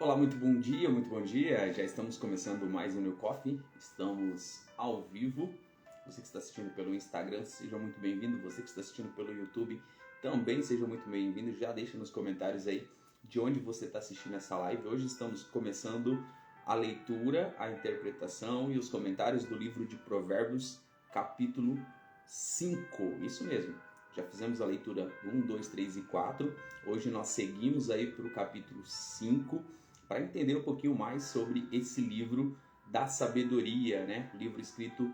Olá, muito bom dia, muito bom dia. Já estamos começando mais um New Coffee. Estamos ao vivo. Você que está assistindo pelo Instagram, seja muito bem-vindo. Você que está assistindo pelo YouTube, também seja muito bem-vindo. Já deixa nos comentários aí de onde você está assistindo essa live. Hoje estamos começando a leitura, a interpretação e os comentários do livro de Provérbios, capítulo 5. Isso mesmo. Já fizemos a leitura 1, 2, 3 e 4. Hoje nós seguimos aí para o capítulo 5 para entender um pouquinho mais sobre esse livro da sabedoria, né? O livro escrito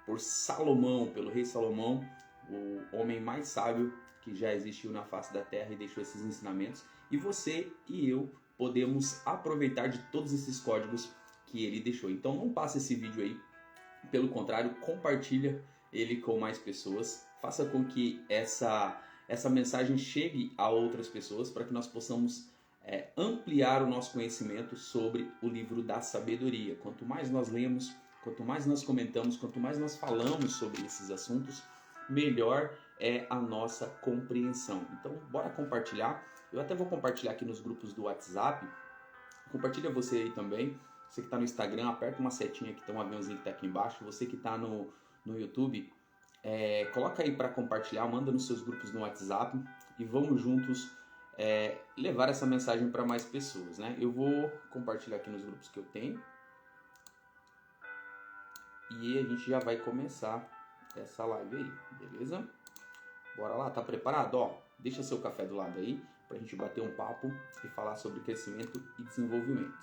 por Salomão, pelo rei Salomão, o homem mais sábio que já existiu na face da terra e deixou esses ensinamentos. E você e eu podemos aproveitar de todos esses códigos que ele deixou. Então não passe esse vídeo aí, pelo contrário, compartilha ele com mais pessoas. Faça com que essa mensagem chegue a outras pessoas para que nós possamos ampliar o nosso conhecimento sobre o livro da sabedoria. Quanto mais nós lemos, quanto mais nós comentamos, quanto mais nós falamos sobre esses assuntos, melhor é a nossa compreensão. Então, bora compartilhar. Eu até vou compartilhar aqui nos grupos do WhatsApp. Compartilha você aí também. Você que está no Instagram, aperta uma setinha que tem um aviãozinho que está aqui embaixo. Você que está no YouTube, coloca aí para compartilhar, manda nos seus grupos no WhatsApp e vamos juntos levar essa mensagem para mais pessoas, né? Eu vou compartilhar aqui nos grupos que eu tenho e a gente já vai começar essa live aí, beleza? Bora lá, tá preparado? Ó, deixa seu café do lado aí pra gente bater um papo e falar sobre crescimento e desenvolvimento.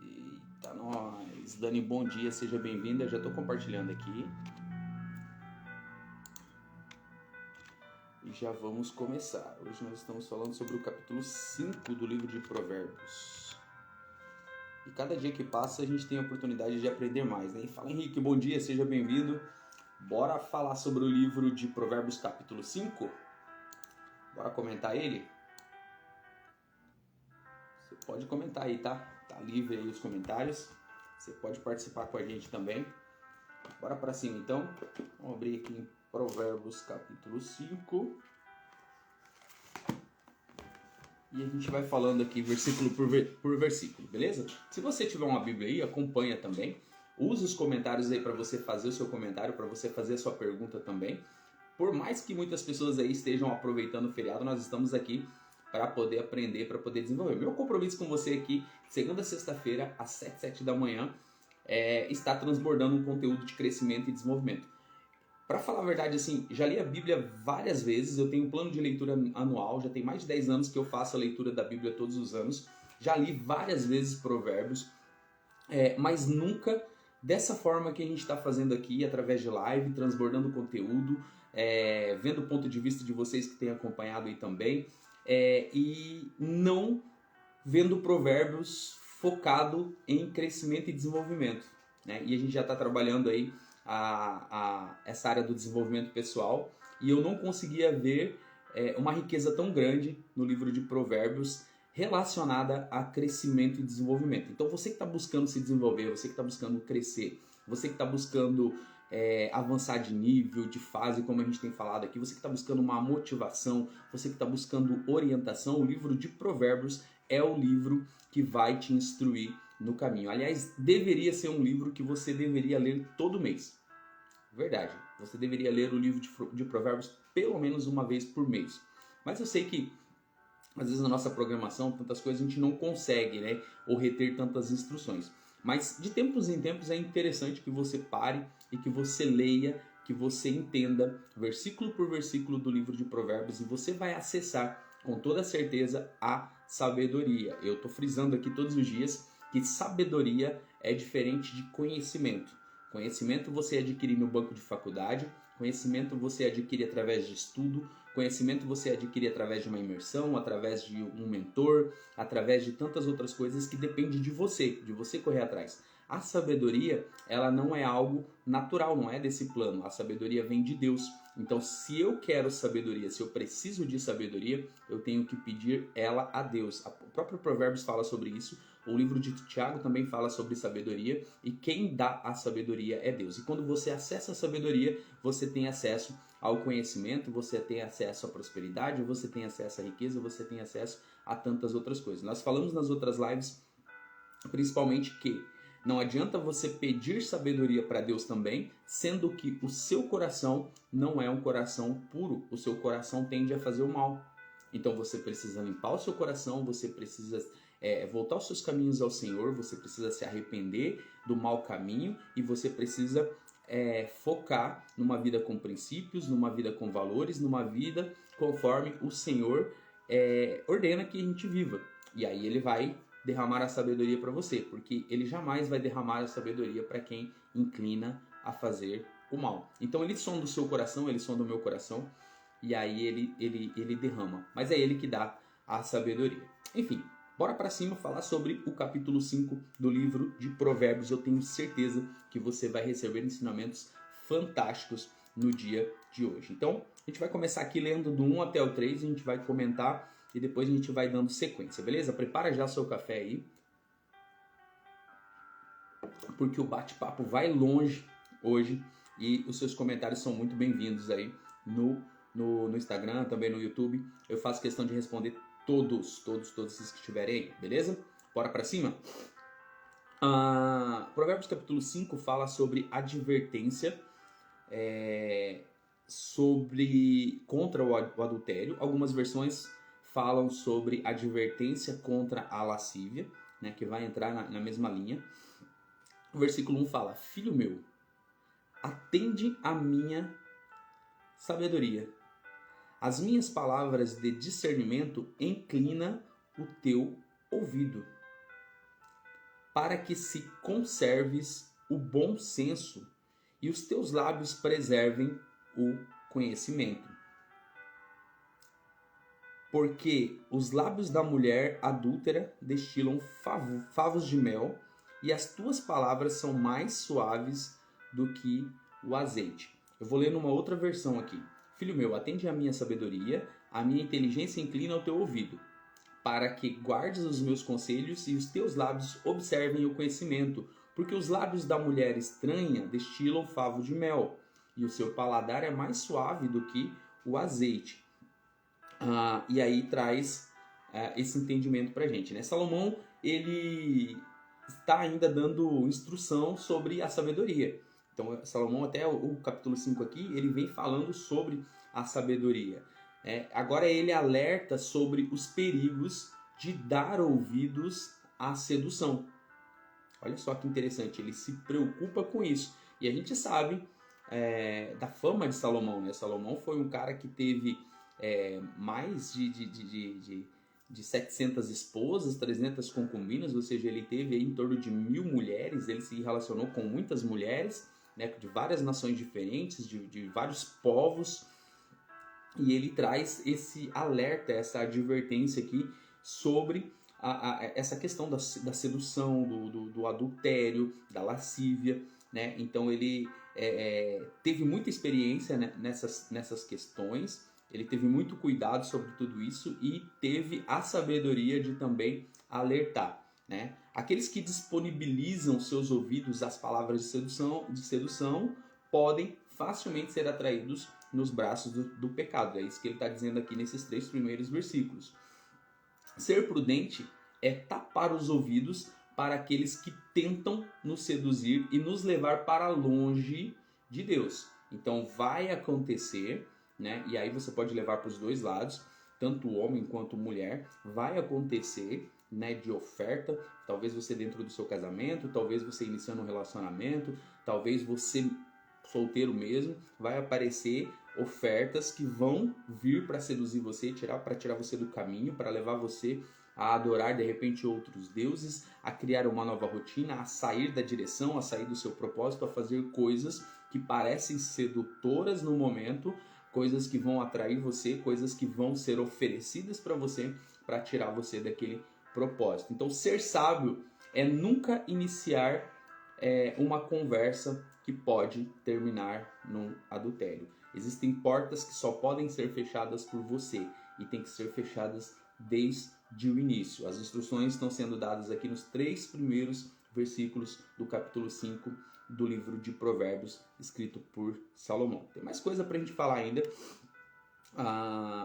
Eita, nós! Dani, bom dia, seja bem-vinda. Já tô compartilhando aqui. E já vamos começar. Hoje nós estamos falando sobre o capítulo 5 do livro de Provérbios. E cada dia que passa a gente tem a oportunidade de aprender mais, né? E fala, Henrique, bom dia, seja bem-vindo. Bora falar sobre o livro de Provérbios capítulo 5? Bora comentar ele? Você pode comentar aí, tá? Tá livre aí os comentários. Você pode participar com a gente também. Bora pra cima então. Vamos abrir aqui em Provérbios capítulo 5. E a gente vai falando aqui versículo por versículo, beleza? Se você tiver uma Bíblia aí, acompanha também. Use os comentários aí para você fazer o seu comentário, para você fazer a sua pergunta também. Por mais que muitas pessoas aí estejam aproveitando o feriado, nós estamos aqui para poder aprender, para poder desenvolver. Meu compromisso com você aqui, segunda a sexta-feira, às 7 da manhã, está transbordando um conteúdo de crescimento e desenvolvimento. Para falar a verdade, assim, já li a Bíblia várias vezes, eu tenho um plano de leitura anual, já tem mais de 10 anos que eu faço a leitura da Bíblia todos os anos, já li várias vezes Provérbios, mas nunca dessa forma que a gente está fazendo aqui, através de live, transbordando conteúdo, vendo o ponto de vista de vocês que têm acompanhado aí também, e não vendo Provérbios focado em crescimento e desenvolvimento, né? E a gente já está trabalhando aí essa área do desenvolvimento pessoal e eu não conseguia ver uma riqueza tão grande no livro de Provérbios relacionada a crescimento e desenvolvimento. Então você que está buscando se desenvolver, você que está buscando crescer, você que está buscando avançar de nível, de fase, como a gente tem falado aqui, você que está buscando uma motivação, você que está buscando orientação, o livro de Provérbios é o livro que vai te instruir no caminho. Aliás, deveria ser um livro que você deveria ler todo mês. Verdade, você deveria ler o livro de Provérbios pelo menos uma vez por mês. Mas eu sei que às vezes na nossa programação, tantas coisas a gente não consegue, né? Ou reter tantas instruções. Mas de tempos em tempos é interessante que você pare e que você leia, que você entenda versículo por versículo do livro de Provérbios e você vai acessar com toda certeza a sabedoria. Eu estou frisando aqui todos os dias que sabedoria é diferente de conhecimento. Conhecimento você adquire no banco de faculdade, conhecimento você adquire através de estudo, conhecimento você adquire através de uma imersão, através de um mentor, através de tantas outras coisas que depende de você correr atrás. a sabedoria, ela não é algo natural, não é desse plano. A sabedoria vem de Deus. Então, se eu quero sabedoria, se eu preciso de sabedoria, eu tenho que pedir ela a Deus. O próprio Provérbios fala sobre isso. O livro de Tiago também fala sobre sabedoria. E quem dá a sabedoria é Deus. E quando você acessa a sabedoria, você tem acesso ao conhecimento, você tem acesso à prosperidade, você tem acesso à riqueza, você tem acesso a tantas outras coisas. Nós falamos nas outras lives, principalmente, que não adianta você pedir sabedoria para Deus também, sendo que o seu coração não é um coração puro. O seu coração tende a fazer o mal. Então você precisa limpar o seu coração, você precisa voltar os seus caminhos ao Senhor, você precisa se arrepender do mau caminho e você precisa focar numa vida com princípios, numa vida com valores, numa vida conforme o Senhor ordena que a gente viva. E aí ele vai derramar a sabedoria para você, porque ele jamais vai derramar a sabedoria para quem inclina a fazer o mal. Então ele sonda o seu coração, ele sonda o meu coração, e aí ele derrama. Mas é ele que dá a sabedoria. Enfim, bora para cima falar sobre o capítulo 5 do livro de Provérbios. Eu tenho certeza que você vai receber ensinamentos fantásticos no dia de hoje. Então, a gente vai começar aqui lendo do 1 até o 3, a gente vai comentar e depois a gente vai dando sequência, beleza? Prepara já o seu café aí, porque o bate-papo vai longe hoje e os seus comentários são muito bem-vindos aí no Instagram, também no YouTube. Eu faço questão de responder todos esses que estiverem aí, beleza? Bora pra cima? Provérbios capítulo 5 fala sobre advertência, contra o adultério. Algumas versões falam sobre advertência contra a lascívia, né, que vai entrar na mesma linha. O versículo 1 fala: Filho meu, atende a minha sabedoria. As minhas palavras de discernimento inclina o teu ouvido, para que se conserves o bom senso e os teus lábios preservem o conhecimento. Porque os lábios da mulher adúltera destilam favos de mel, e as tuas palavras são mais suaves do que o azeite. Eu vou ler numa outra versão aqui. Filho meu, atende a minha sabedoria, a minha inteligência inclina o teu ouvido, para que guardes os meus conselhos e os teus lábios observem o conhecimento. Porque os lábios da mulher estranha destilam favo de mel, e o seu paladar é mais suave do que o azeite. E aí traz esse entendimento pra gente, né? Salomão, ele está ainda dando instrução sobre a sabedoria. Então, Salomão, até o capítulo 5 aqui, ele vem falando sobre a sabedoria. Agora ele alerta sobre os perigos de dar ouvidos à sedução. Olha só que interessante, ele se preocupa com isso. E a gente sabe da fama de Salomão, né? Salomão foi um cara que teve mais de 700 esposas, 300 concubinas, ou seja, ele teve aí em torno de 1000 mulheres, ele se relacionou com muitas mulheres, né, de várias nações diferentes, de vários povos, e ele traz esse alerta, essa advertência aqui sobre essa questão da sedução, do adultério, da lascívia, né? Então ele teve muita experiência, né, nessas questões, ele teve muito cuidado sobre tudo isso e teve a sabedoria de também alertar, né? Aqueles que disponibilizam seus ouvidos às palavras de sedução podem facilmente ser atraídos nos braços do pecado. É isso que ele está dizendo aqui nesses 3 primeiros versículos. Ser prudente é tapar os ouvidos para aqueles que tentam nos seduzir e nos levar para longe de Deus. Então vai acontecer, né? E aí você pode levar para os dois lados, tanto o homem quanto a mulher. Vai acontecer, né, de oferta, talvez você dentro do seu casamento, talvez você iniciando um relacionamento, talvez você solteiro mesmo, vai aparecer ofertas que vão vir para seduzir você, para tirar você do caminho, para levar você a adorar de repente outros deuses, a criar uma nova rotina, a sair da direção, a sair do seu propósito, a fazer coisas que parecem sedutoras no momento, coisas que vão atrair você, coisas que vão ser oferecidas para você, para tirar você daquele propósito. Então, ser sábio é nunca iniciar uma conversa que pode terminar num adultério. Existem portas que só podem ser fechadas por você e tem que ser fechadas desde o início. As instruções estão sendo dadas aqui nos 3 primeiros versículos do capítulo 5 do livro de Provérbios, escrito por Salomão. Tem mais coisa pra gente falar ainda.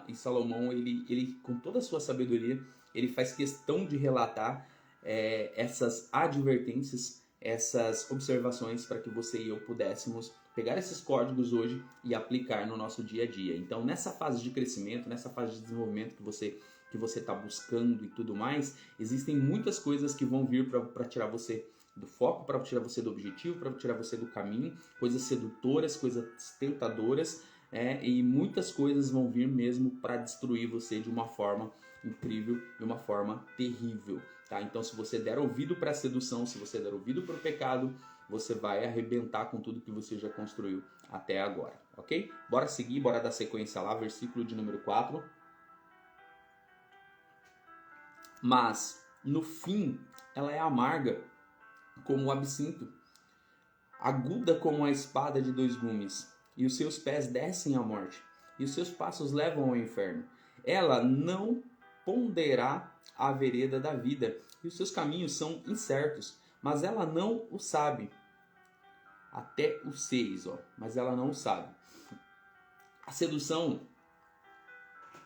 E Salomão, ele com toda a sua sabedoria, ele faz questão de relatar essas advertências, essas observações para que você e eu pudéssemos pegar esses códigos hoje e aplicar no nosso dia a dia. Então, nessa fase de crescimento, nessa fase de desenvolvimento que você está buscando e tudo mais, existem muitas coisas que vão vir para tirar você do foco, para tirar você do objetivo, para tirar você do caminho, coisas sedutoras, coisas tentadoras, e muitas coisas vão vir mesmo para destruir você de uma forma incrível, de uma forma terrível. Tá? Então, se você der ouvido para a sedução, se você der ouvido para o pecado, você vai arrebentar com tudo que você já construiu até agora, ok? Bora seguir, bora dar sequência lá, versículo de número 4. Mas, no fim, ela é amarga como o absinto, aguda como a espada de 2 gumes, e os seus pés descem à morte, e os seus passos levam ao inferno. Ela não ponderará a vereda da vida, e os seus caminhos são incertos, mas ela não o sabe. Até o 6, mas ela não o sabe. A sedução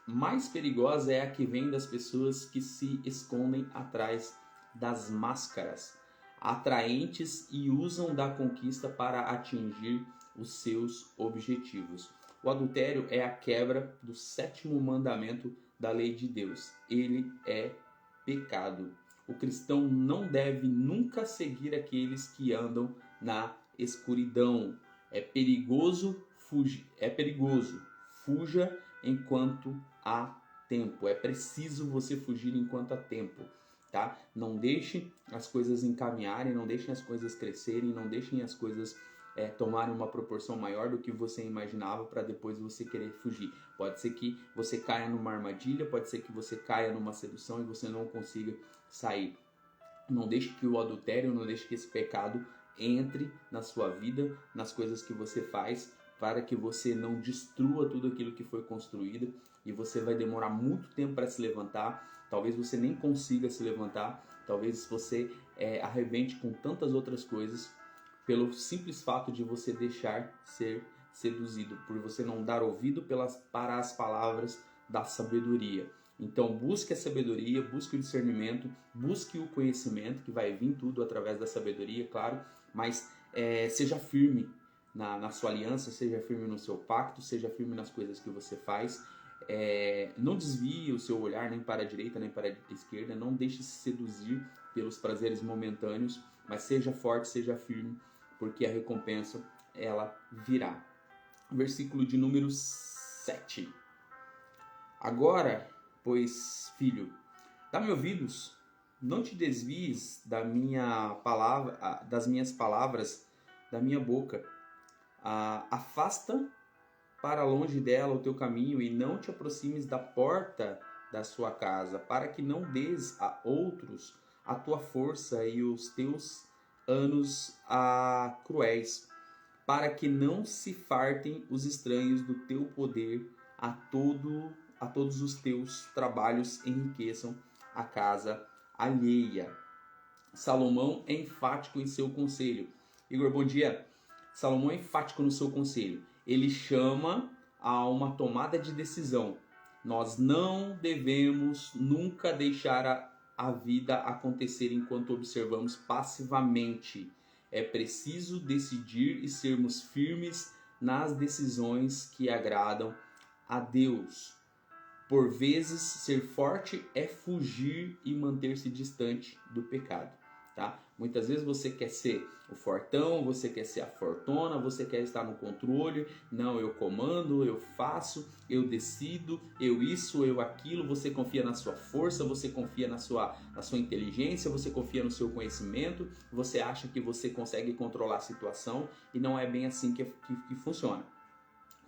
mais perigosa é a que vem das pessoas que se escondem atrás das máscaras, atraentes e usam da conquista para atingir os seus objetivos. O adultério é a quebra do 7º mandamento da lei de Deus. Ele é pecado. O cristão não deve nunca seguir aqueles que andam na escuridão. É perigoso fugir. Fuja enquanto há tempo. É preciso você fugir enquanto há tempo. Tá? Não deixe as coisas encaminharem, não deixem as coisas crescerem, não deixem as coisas tomarem uma proporção maior do que você imaginava para depois você querer fugir. Pode ser que você caia numa armadilha, pode ser que você caia numa sedução e você não consiga sair. Não deixe que o adultério, não deixe que esse pecado entre na sua vida, nas coisas que você faz, para que você não destrua tudo aquilo que foi construído e você vai demorar muito tempo para se levantar. Talvez você nem consiga se levantar, talvez você arrebente com tantas outras coisas pelo simples fato de você deixar ser seduzido, por você não dar ouvido para as palavras da sabedoria. Então busque a sabedoria, busque o discernimento, busque o conhecimento, que vai vir tudo através da sabedoria, claro, mas seja firme na sua aliança, seja firme no seu pacto, seja firme nas coisas que você faz. Não desvie o seu olhar nem para a direita nem para a esquerda, não deixe se seduzir pelos prazeres momentâneos, mas seja forte, seja firme, porque a recompensa ela virá. Versículo de número 7. Agora, pois, filho, dá-me ouvidos, não te desvies das minhas palavras, da minha boca. Afasta para longe dela o teu caminho e não te aproximes da porta da sua casa, para que não des a outros a tua força e os teus anos cruéis, para que não se fartem os estranhos do teu poder, a todos os teus trabalhos enriqueçam a casa alheia. Salomão é enfático em seu conselho. Igor, bom dia. Salomão é enfático no seu conselho. Ele chama a uma tomada de decisão. Nós não devemos nunca deixar a vida acontecer enquanto observamos passivamente. É preciso decidir e sermos firmes nas decisões que agradam a Deus. Por vezes, ser forte é fugir e manter-se distante do pecado. Tá? Muitas vezes você quer ser o fortão, você quer ser a fortuna, você quer estar no controle. Não, eu comando, eu faço, eu decido, eu isso, eu aquilo. Você confia na sua força, você confia na sua inteligência, você confia no seu conhecimento. Você acha que você consegue controlar a situação e não é bem assim que funciona.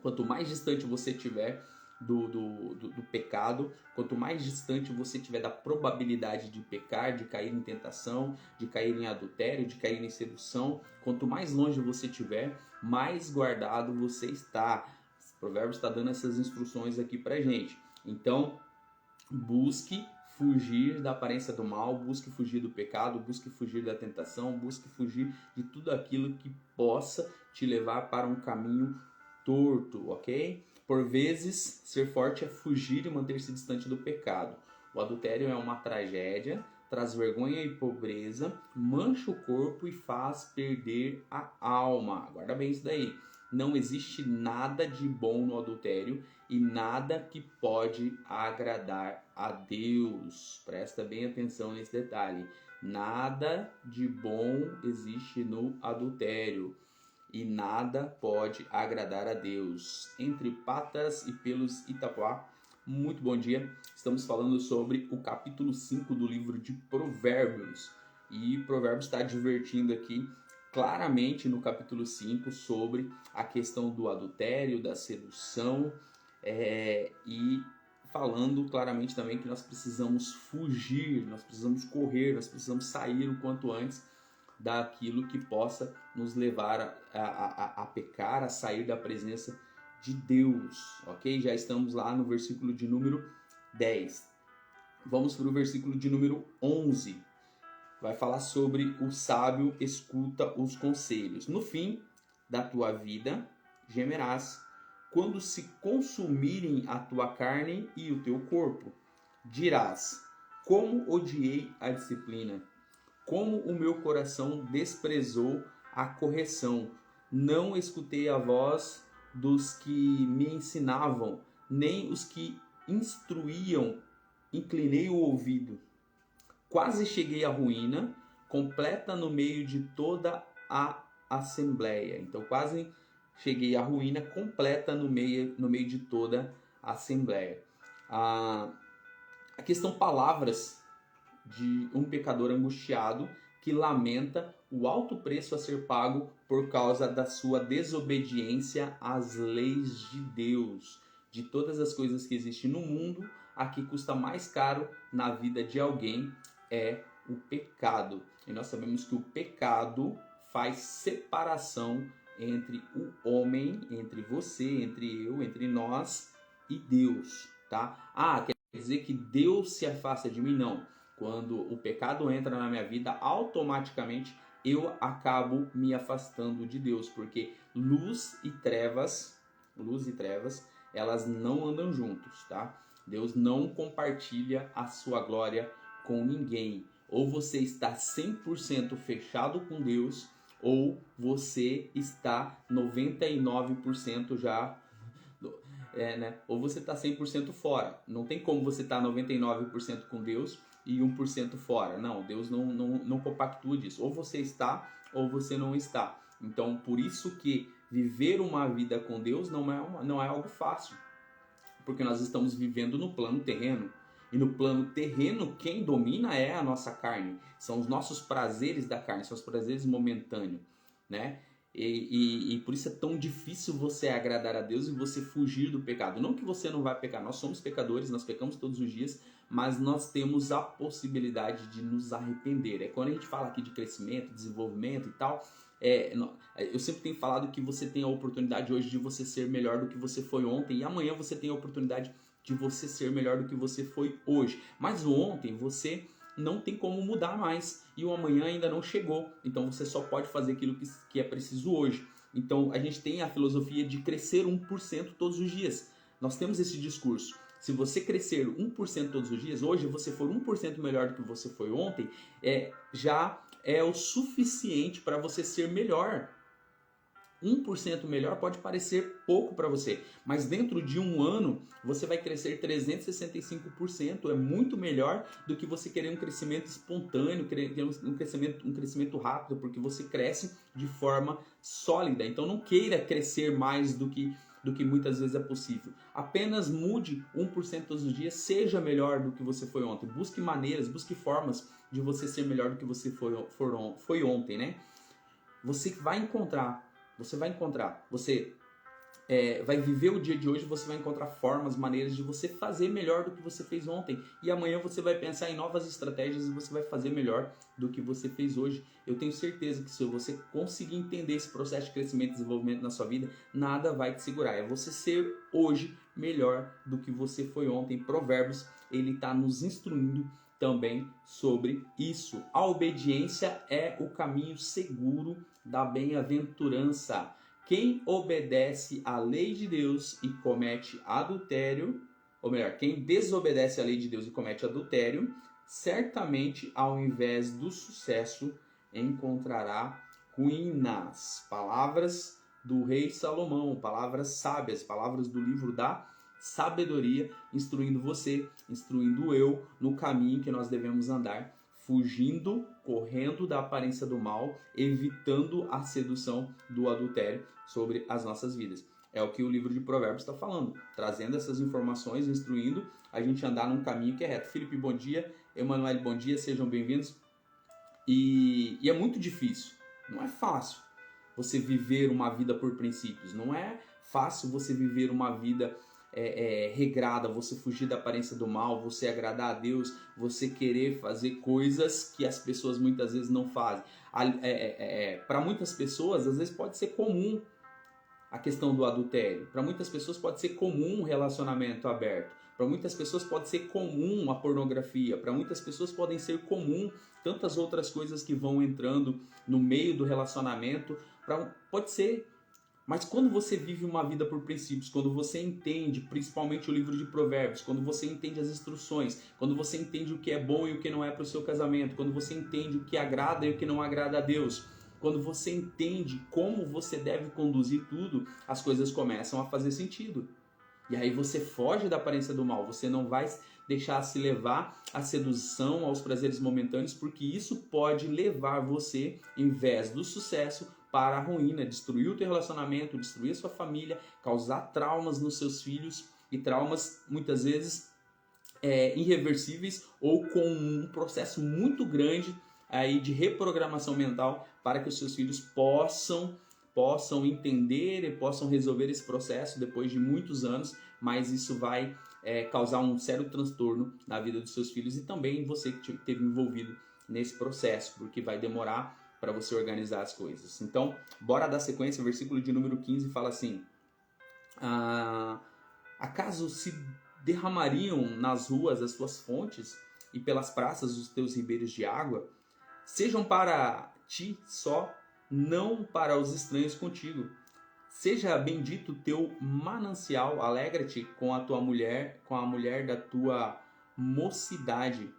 Quanto mais distante você estiver, do pecado, quanto mais distante você estiver da probabilidade de pecar, de cair em tentação, de cair em adultério, de cair em sedução, quanto mais longe você estiver, mais guardado você está. O Provérbios está dando essas instruções aqui pra gente. Então, busque fugir da aparência do mal, busque fugir do pecado, busque fugir da tentação, busque fugir de tudo aquilo que possa te levar para um caminho torto, ok? Por vezes, ser forte é fugir e manter-se distante do pecado. O adultério é uma tragédia, traz vergonha e pobreza, mancha o corpo e faz perder a alma. Guarda bem isso daí. Não existe nada de bom no adultério e nada que pode agradar a Deus. Presta bem atenção nesse detalhe. Nada de bom existe no adultério e nada pode agradar a Deus. Entre patas e pelos Itapuá, muito bom dia. Estamos falando sobre o capítulo 5 do livro de Provérbios. E Provérbios está advertindo aqui claramente no capítulo 5 sobre a questão do adultério, da sedução, e falando claramente também que nós precisamos fugir, nós precisamos correr, nós precisamos sair o quanto antes daquilo que possa nos levar a pecar, a sair da presença de Deus, ok? Já estamos lá no versículo de número 10. Vamos para o versículo de número 11. Vai falar sobre o sábio escuta os conselhos. No fim da tua vida gemerás, quando se consumirem a tua carne e o teu corpo. Dirás, como odiei a disciplina, como o meu coração desprezou a correção. Não escutei a voz dos que me ensinavam, nem os que instruíam, inclinei o ouvido. Quase cheguei à ruína, completa no meio de toda a assembleia. Então, quase cheguei à ruína completa no meio de toda a assembleia. A questão palavras de um pecador angustiado que lamenta o alto preço a ser pago por causa da sua desobediência às leis de Deus. De todas as coisas que existem no mundo, a que custa mais caro na vida de alguém é o pecado. E nós sabemos que o pecado faz separação entre o homem, entre você, entre eu, entre nós e Deus, tá? Quer dizer que Deus se afasta de mim? Não. Quando o pecado entra na minha vida, automaticamente eu acabo me afastando de Deus, porque luz e trevas, elas não andam juntos, tá? Deus não compartilha a sua glória com ninguém. Ou você está 100% fechado com Deus, ou você está 99% já, ou você está 100% fora. Não tem como você estar 99% com Deus e 1% fora. Não, Deus não compactua disso. Ou você está, ou você não está. Então, por isso que viver uma vida com Deus não é algo fácil. Porque nós estamos vivendo no plano terreno. E no plano terreno, quem domina é a nossa carne. São os nossos prazeres da carne, são os prazeres momentâneos, né? E por isso é tão difícil você agradar a Deus e você fugir do pecado. Não que você não vai pecar, nós somos pecadores, nós pecamos todos os dias, mas nós temos a possibilidade de nos arrepender. É quando a gente fala aqui de crescimento, desenvolvimento e tal, eu sempre tenho falado que você tem a oportunidade hoje de você ser melhor do que você foi ontem, e amanhã você tem a oportunidade de você ser melhor do que você foi hoje. Mas o ontem você não tem como mudar mais e o amanhã ainda não chegou. Então você só pode fazer aquilo que é preciso hoje. Então a gente tem a filosofia de crescer 1% todos os dias. Nós temos esse discurso. Se você crescer 1% todos os dias, hoje você for 1% melhor do que você foi ontem, já é o suficiente para você ser melhor. 1% melhor pode parecer pouco para você, mas dentro de um ano você vai crescer 365%. É muito melhor do que você querer um crescimento espontâneo, querer um crescimento rápido, porque você cresce de forma sólida. Então não queira crescer mais do que muitas vezes é possível. Apenas mude 1% todos os dias, seja melhor do que você foi ontem. Busque maneiras, busque formas de você ser melhor do que você foi ontem, né? Você vai encontrar. Você vai viver o dia de hoje, você vai encontrar formas, maneiras de você fazer melhor do que você fez ontem. E amanhã você vai pensar em novas estratégias e você vai fazer melhor do que você fez hoje. Eu tenho certeza que se você conseguir entender esse processo de crescimento e desenvolvimento na sua vida, nada vai te segurar. É você ser hoje melhor do que você foi ontem. Provérbios, ele está nos instruindo também sobre isso. A obediência é o caminho seguro da bem-aventurança. Quem obedece à lei de Deus e comete adultério, ou melhor, quem desobedece à lei de Deus e comete adultério, certamente ao invés do sucesso encontrará ruínas. Palavras do rei Salomão, palavras sábias, palavras do livro da sabedoria, instruindo você, instruindo eu no caminho que nós devemos andar, fugindo, correndo da aparência do mal, evitando a sedução do adultério sobre as nossas vidas. É o que o livro de Provérbios está falando, trazendo essas informações, instruindo a gente a andar num caminho que é reto. Felipe, bom dia. Emanuel, bom dia. Sejam bem-vindos. E é muito difícil, não é fácil você viver uma vida por princípios, não é fácil você viver uma vida regrada, você fugir da aparência do mal, você agradar a Deus, você querer fazer coisas que as pessoas muitas vezes não fazem. Para muitas pessoas, às vezes pode ser comum a questão do adultério. Para muitas pessoas pode ser comum um relacionamento aberto. Para muitas pessoas pode ser comum a pornografia. Para muitas pessoas podem ser comum tantas outras coisas que vão entrando no meio do relacionamento. Pode ser. Mas quando você vive uma vida por princípios, quando você entende, principalmente o livro de Provérbios, quando você entende as instruções, quando você entende o que é bom e o que não é para o seu casamento, quando você entende o que agrada e o que não agrada a Deus, quando você entende como você deve conduzir tudo, as coisas começam a fazer sentido. E aí você foge da aparência do mal, você não vai deixar se levar à sedução, aos prazeres momentâneos, porque isso pode levar você, em vez do sucesso, para a ruína, destruir o teu relacionamento, destruir a sua família, causar traumas nos seus filhos, e traumas muitas vezes irreversíveis ou com um processo muito grande aí de reprogramação mental para que os seus filhos possam entender e possam resolver esse processo depois de muitos anos, mas isso vai causar um sério transtorno na vida dos seus filhos e também você que esteve envolvido nesse processo, porque vai demorar para você organizar as coisas. Então, bora dar sequência. O versículo de número 15 fala assim: acaso se derramariam nas ruas as tuas fontes e pelas praças os teus ribeiros de água? Sejam para ti só, não para os estranhos contigo. Seja bendito o teu manancial, alegra-te com a tua mulher, com a mulher da tua mocidade.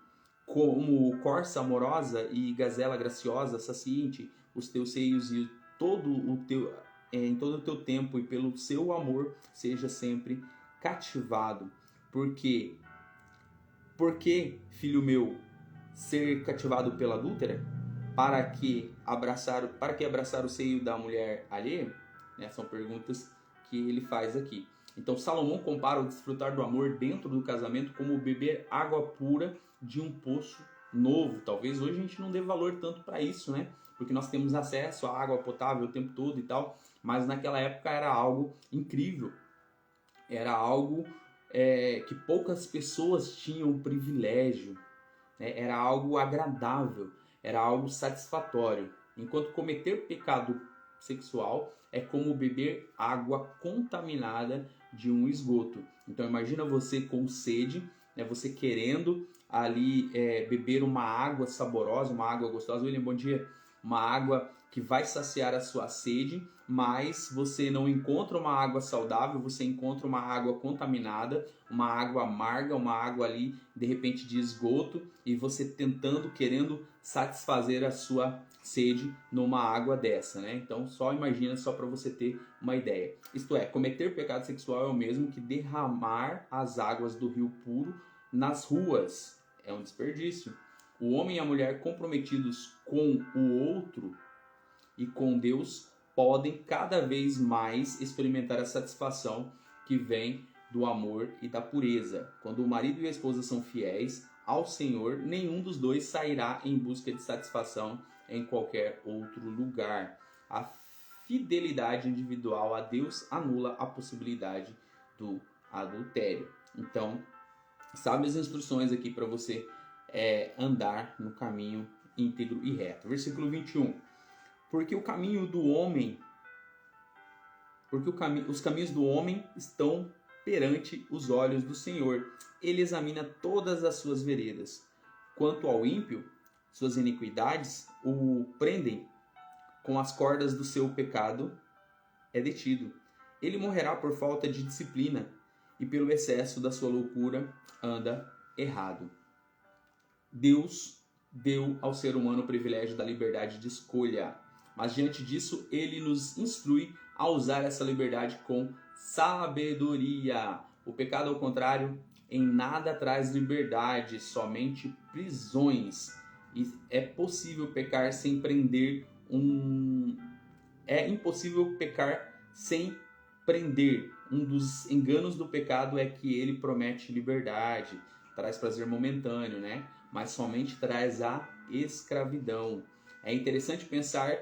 Como corça amorosa e gazela graciosa, sacie-te os teus seios e em todo o teu tempo, e pelo seu amor seja sempre cativado. Porque, filho meu, ser cativado pela adúltera? Para que abraçar o seio da mulher alheia? São perguntas que ele faz aqui. Então Salomão compara o desfrutar do amor dentro do casamento como beber água pura de um poço novo. Talvez hoje a gente não dê valor tanto para isso, né? Porque nós temos acesso à água potável o tempo todo e tal. Mas naquela época era algo incrível. Era algo que poucas pessoas tinham o privilégio. Era algo agradável. Era algo satisfatório. Enquanto cometer pecado sexual é como beber água contaminada de um esgoto. Então imagina você com sede, você querendo ali beber uma água saborosa, uma água gostosa. William, bom dia. Uma água que vai saciar a sua sede, mas você não encontra uma água saudável, você encontra uma água contaminada, uma água amarga, uma água ali de repente de esgoto, e você querendo satisfazer a sua sede numa água dessa, né? Então só imagina, só para você ter uma ideia. Isto é, cometer pecado sexual é o mesmo que derramar as águas do rio puro nas ruas. É um desperdício. O homem e a mulher comprometidos com o outro e com Deus podem cada vez mais experimentar a satisfação que vem do amor e da pureza. Quando o marido e a esposa são fiéis ao Senhor, nenhum dos dois sairá em busca de satisfação em qualquer outro lugar. A fidelidade individual a Deus anula a possibilidade do adultério. Então, sabe as instruções aqui para você andar no caminho íntegro e reto. Versículo 21. Porque os caminhos do homem estão perante os olhos do Senhor. Ele examina todas as suas veredas. Quanto ao ímpio, suas iniquidades o prendem com as cordas do seu pecado, é detido. Ele morrerá por falta de disciplina e pelo excesso da sua loucura anda errado. Deus deu ao ser humano o privilégio da liberdade de escolha, mas diante disso ele nos instrui a usar essa liberdade com sabedoria. O pecado, ao contrário, em nada traz liberdade, somente prisões. E é possível pecar sem prender É impossível pecar sem prender. Um dos enganos do pecado é que ele promete liberdade, traz prazer momentâneo, né? Mas somente traz a escravidão. É interessante pensar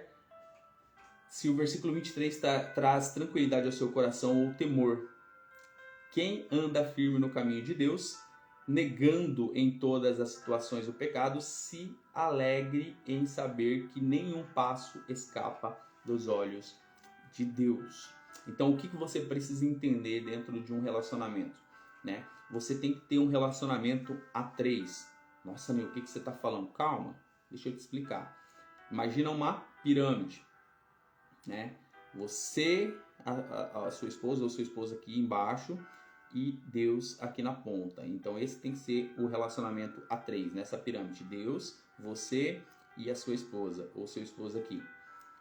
se o versículo 23 traz tranquilidade ao seu coração ou temor. Quem anda firme no caminho de Deus, negando em todas as situações o pecado, se alegre em saber que nenhum passo escapa dos olhos de Deus. Então, o que você precisa entender dentro de um relacionamento, né? Você tem que ter um relacionamento a três. Nossa, meu, o que você está falando? Calma, deixa eu te explicar. Imagina uma pirâmide, né? Você, a sua esposa ou sua esposa aqui embaixo e Deus aqui na ponta. Então esse tem que ser o relacionamento a três nessa pirâmide. Deus, você e a sua esposa ou seu esposo aqui.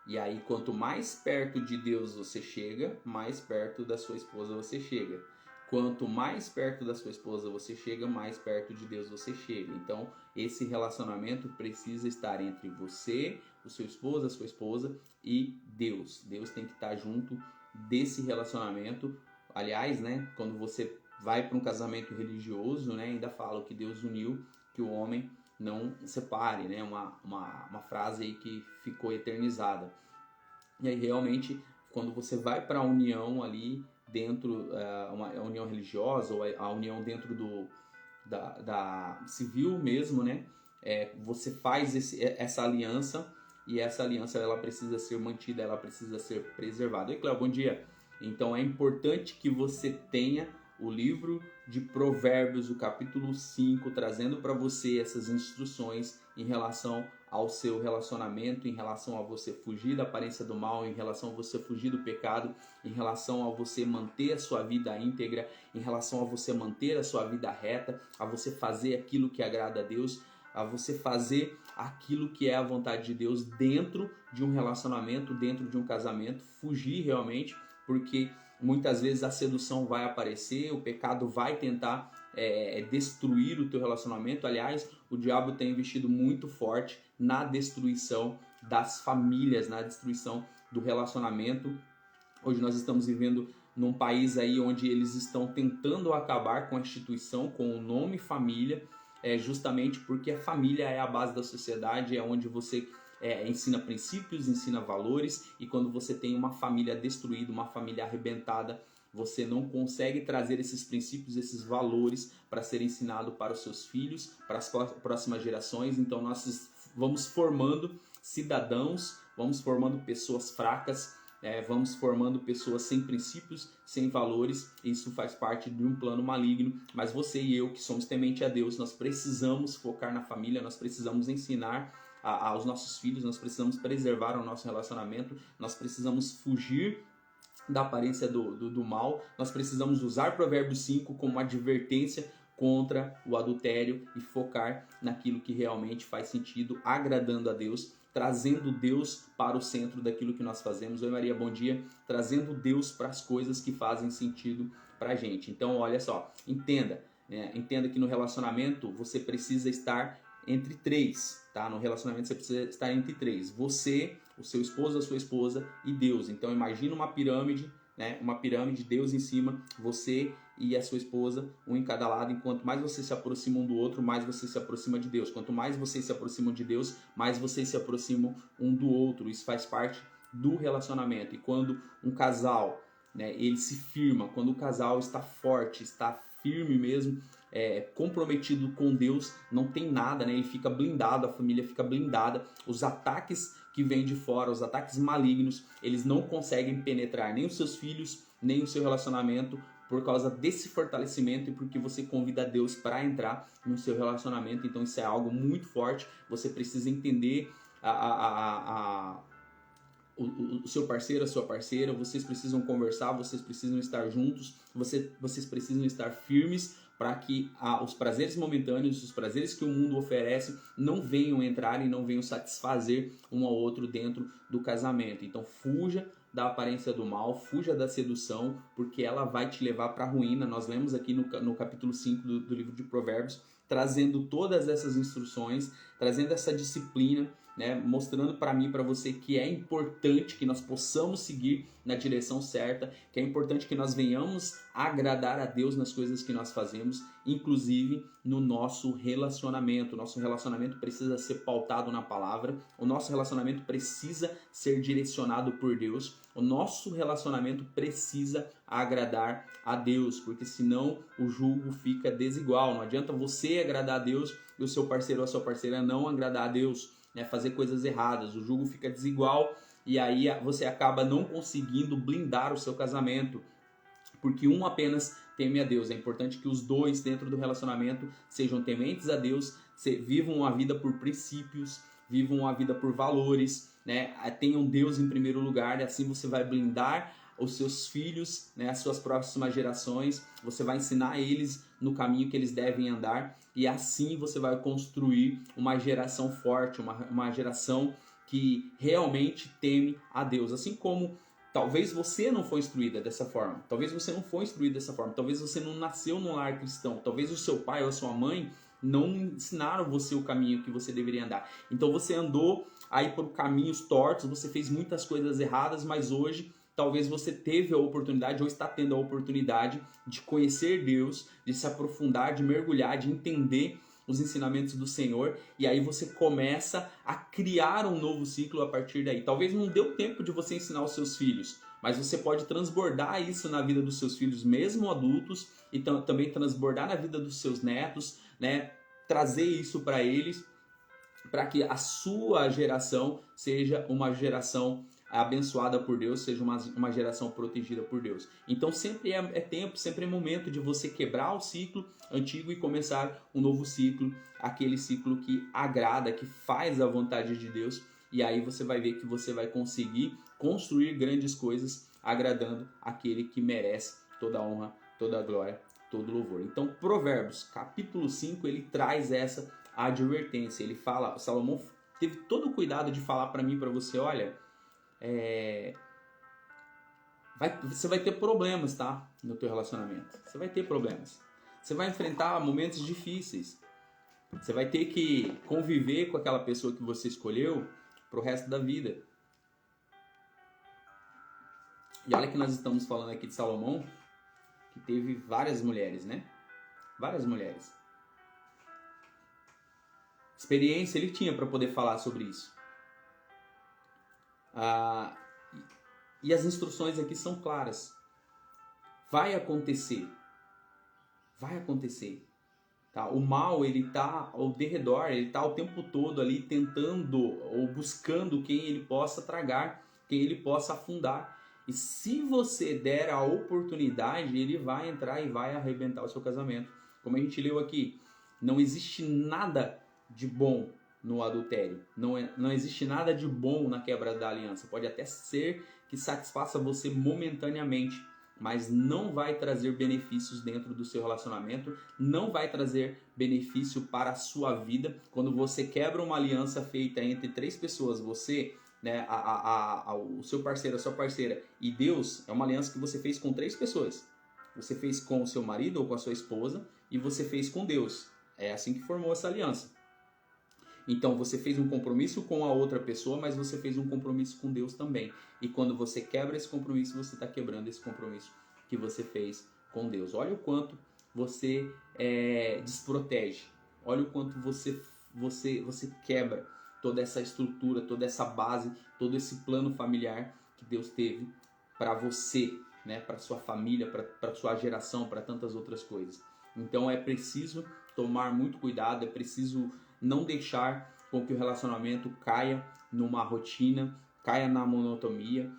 E aí quanto mais perto de Deus você chega, mais perto da sua esposa você chega. Quanto mais perto da sua esposa você chega, mais perto de Deus você chega. Então, esse relacionamento precisa estar entre você, o seu esposo, a sua esposa e Deus. Deus tem que estar junto desse relacionamento. Aliás, né, quando você vai para um casamento religioso, né, ainda fala que Deus uniu, que o homem não separe, né, uma frase aí que ficou eternizada. E aí, realmente, quando você vai para a união ali, dentro uma união religiosa ou a união dentro da civil mesmo, né? Você faz essa aliança e essa aliança ela precisa ser mantida, ela precisa ser preservada. Oi, Cléo, bom dia. Então é importante que você tenha o livro de Provérbios, o capítulo 5, trazendo para você essas instruções em relação ao seu relacionamento, em relação a você fugir da aparência do mal, em relação a você fugir do pecado, em relação a você manter a sua vida íntegra, em relação a você manter a sua vida reta, a você fazer aquilo que agrada a Deus, a você fazer aquilo que é a vontade de Deus dentro de um relacionamento, dentro de um casamento, fugir realmente, porque muitas vezes a sedução vai aparecer, o pecado vai tentar destruir o teu relacionamento. Aliás, o diabo tem investido muito forte na destruição das famílias, na destruição do relacionamento. Hoje nós estamos vivendo num país aí onde eles estão tentando acabar com a instituição, com o nome família, justamente porque a família é a base da sociedade, é onde você ensina princípios, ensina valores, e quando você tem uma família destruída, uma família arrebentada, você não consegue trazer esses princípios, esses valores para ser ensinado para os seus filhos, para as próximas gerações. Então nós vamos formando cidadãos, vamos formando pessoas fracas, vamos formando pessoas sem princípios, sem valores. Isso faz parte de um plano maligno, mas você e eu que somos temente a Deus, nós precisamos focar na família, nós precisamos ensinar aos nossos filhos, nós precisamos preservar o nosso relacionamento, nós precisamos fugir da aparência do mal, nós precisamos usar Provérbios 5 como advertência contra o adultério e focar naquilo que realmente faz sentido, agradando a Deus, trazendo Deus para o centro daquilo que nós fazemos. Oi Maria, bom dia. Trazendo Deus para as coisas que fazem sentido para a gente. Então olha só, entenda que no relacionamento você precisa estar entre três, tá? No relacionamento você precisa estar entre três. Você, o seu esposo, a sua esposa e Deus. Então imagina uma pirâmide, né? Uma pirâmide, Deus em cima, você e a sua esposa, um em cada lado. Enquanto mais você se aproxima um do outro, mais você se aproxima de Deus. Quanto mais vocês se aproximam de Deus, mais vocês se aproximam um do outro. Isso faz parte do relacionamento. E quando um casal, né, ele se firma, quando o casal está forte, está firme mesmo, comprometido com Deus, não tem nada, né? Ele fica blindado, a família fica blindada. Os ataques que vêm de fora, os ataques malignos, eles não conseguem penetrar nem os seus filhos, nem o seu relacionamento, por causa desse fortalecimento e porque você convida Deus para entrar no seu relacionamento. Então isso é algo muito forte. Você precisa entender o seu parceiro, a sua parceira. Vocês precisam conversar, vocês precisam estar juntos, vocês precisam estar firmes para que os prazeres momentâneos, os prazeres que o mundo oferece não venham entrar e não venham satisfazer um ao outro dentro do casamento. Então fuja da aparência do mal, fuja da sedução, porque ela vai te levar para a ruína. Nós lemos aqui no capítulo 5 do livro de Provérbios, trazendo todas essas instruções, trazendo essa disciplina, né, mostrando para mim e para você que é importante que nós possamos seguir na direção certa, que é importante que nós venhamos agradar a Deus nas coisas que nós fazemos, inclusive no nosso relacionamento. O nosso relacionamento precisa ser pautado na palavra, o nosso relacionamento precisa ser direcionado por Deus, o nosso relacionamento precisa agradar a Deus, porque senão o jugo fica desigual. Não adianta você agradar a Deus e o seu parceiro ou a sua parceira não agradar a Deus, né, fazer coisas erradas, o jugo fica desigual e aí você acaba não conseguindo blindar o seu casamento, porque um apenas teme a Deus. É importante que os dois dentro do relacionamento sejam tementes a Deus, vivam uma vida por princípios, vivam uma vida por valores, né, tenham Deus em primeiro lugar, e assim você vai blindar os seus filhos, né, as suas próximas gerações, você vai ensinar eles no caminho que eles devem andar, e assim você vai construir uma geração forte, uma geração que realmente teme a Deus. Assim como talvez você não foi instruída dessa forma, talvez você não foi instruído dessa forma, talvez você não nasceu num lar cristão, talvez o seu pai ou a sua mãe não ensinaram você o caminho que você deveria andar. Então você andou aí por caminhos tortos, você fez muitas coisas erradas, mas hoje talvez você teve a oportunidade ou está tendo a oportunidade de conhecer Deus, de se aprofundar, de mergulhar, de entender os ensinamentos do Senhor, e aí você começa a criar um novo ciclo a partir daí. Talvez não deu tempo de você ensinar os seus filhos, mas você pode transbordar isso na vida dos seus filhos, mesmo adultos, e também transbordar na vida dos seus netos, né? Trazer isso para eles, para que a sua geração seja uma geração abençoada por Deus, seja uma geração protegida por Deus. Então sempre é tempo, sempre é momento de você quebrar o ciclo antigo e começar um novo ciclo, aquele ciclo que agrada, que faz a vontade de Deus, e aí você vai ver que você vai conseguir construir grandes coisas agradando aquele que merece toda a honra, toda a glória, todo o louvor. Então Provérbios, capítulo 5, ele traz essa advertência. Ele fala, Salomão teve todo o cuidado de falar para mim, para você, olha, você vai ter problemas, tá? No teu relacionamento. Você vai ter problemas. Você vai enfrentar momentos difíceis. Você vai ter que conviver com aquela pessoa que você escolheu pro resto da vida. E olha que nós estamos falando aqui de Salomão, que teve várias mulheres, né? Várias mulheres. Experiência ele tinha para poder falar sobre isso. E as instruções aqui são claras. Vai acontecer. Vai acontecer. Tá? O mal, ele está ao derredor, ele está o tempo todo ali tentando ou buscando quem ele possa tragar, quem ele possa afundar. E se você der a oportunidade, ele vai entrar e vai arrebentar o seu casamento. Como a gente leu aqui, não existe nada de bom no adultério. Não existe nada de bom na quebra da aliança. Pode até ser que satisfaça você momentaneamente, mas não vai trazer benefícios dentro do seu relacionamento, não vai trazer benefício para a sua vida. Quando você quebra uma aliança feita entre 3 pessoas, você, né, o seu parceiro, a sua parceira e Deus, é uma aliança que você fez com 3 pessoas. Você fez com o seu marido ou com a sua esposa e você fez com Deus. É assim que formou essa aliança. Então você fez um compromisso com a outra pessoa, mas você fez um compromisso com Deus também. E quando você quebra esse compromisso, você está quebrando esse compromisso que você fez com Deus. Olha o quanto você desprotege. Olha o quanto você quebra toda essa estrutura, toda essa base, todo esse plano familiar que Deus teve para você, né? Para sua família, para sua geração, para tantas outras coisas. Então é preciso tomar muito cuidado, é preciso não deixar com que o relacionamento caia numa rotina, caia na monotonia,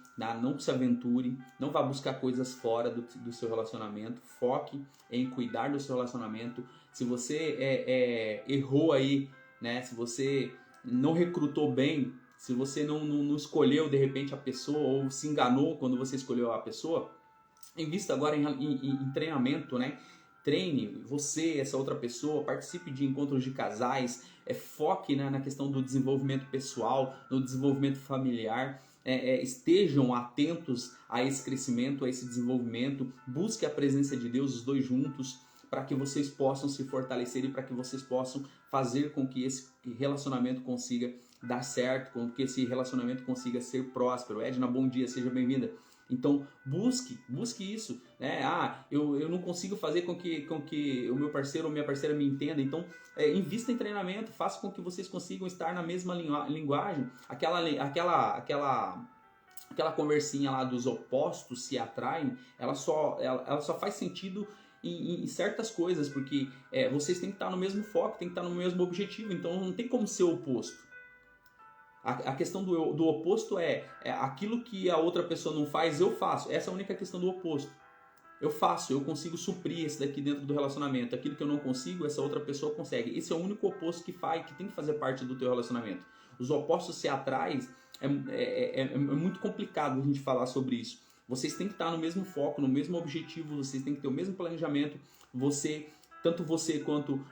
não se aventure, não vá buscar coisas fora do seu relacionamento, foque em cuidar do seu relacionamento. Se você errou aí, né? Se você não recrutou bem, se você não escolheu de repente a pessoa ou se enganou quando você escolheu a pessoa, invista agora em treinamento, né? Treine você, essa outra pessoa, participe de encontros de casais, foque, né, na questão do desenvolvimento pessoal, no desenvolvimento familiar, estejam atentos a esse crescimento, a esse desenvolvimento, busque a presença de Deus, os dois juntos, para que vocês possam se fortalecer e para que vocês possam fazer com que esse relacionamento consiga dar certo, com que esse relacionamento consiga ser próspero. Edna, bom dia, seja bem-vinda. Então, busque isso, né? Eu não consigo fazer com que o meu parceiro ou minha parceira me entenda, então invista em treinamento, faça com que vocês consigam estar na mesma linguagem. Aquela conversinha lá dos opostos se atraem, ela só faz sentido em certas coisas, porque vocês têm que estar no mesmo foco, têm que estar no mesmo objetivo, então não tem como ser oposto. A questão do oposto é aquilo que a outra pessoa não faz, eu faço. Essa é a única questão do oposto. Eu faço, eu consigo suprir esse daqui dentro do relacionamento. Aquilo que eu não consigo, essa outra pessoa consegue. Esse é o único oposto que tem que fazer parte do teu relacionamento. Os opostos se atraem, é muito complicado a gente falar sobre isso. Vocês têm que estar no mesmo foco, no mesmo objetivo, vocês têm que ter o mesmo planejamento. Tanto você quanto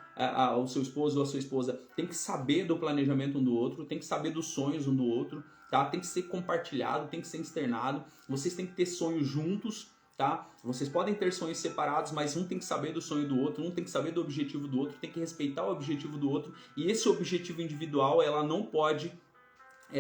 o seu esposo ou a sua esposa tem que saber do planejamento um do outro, tem que saber dos sonhos um do outro, tá? Tem que ser compartilhado, tem que ser externado. Vocês têm que ter sonhos juntos, tá? Vocês podem ter sonhos separados, mas um tem que saber do sonho do outro, um tem que saber do objetivo do outro, tem que respeitar o objetivo do outro. E esse objetivo individual, ela não pode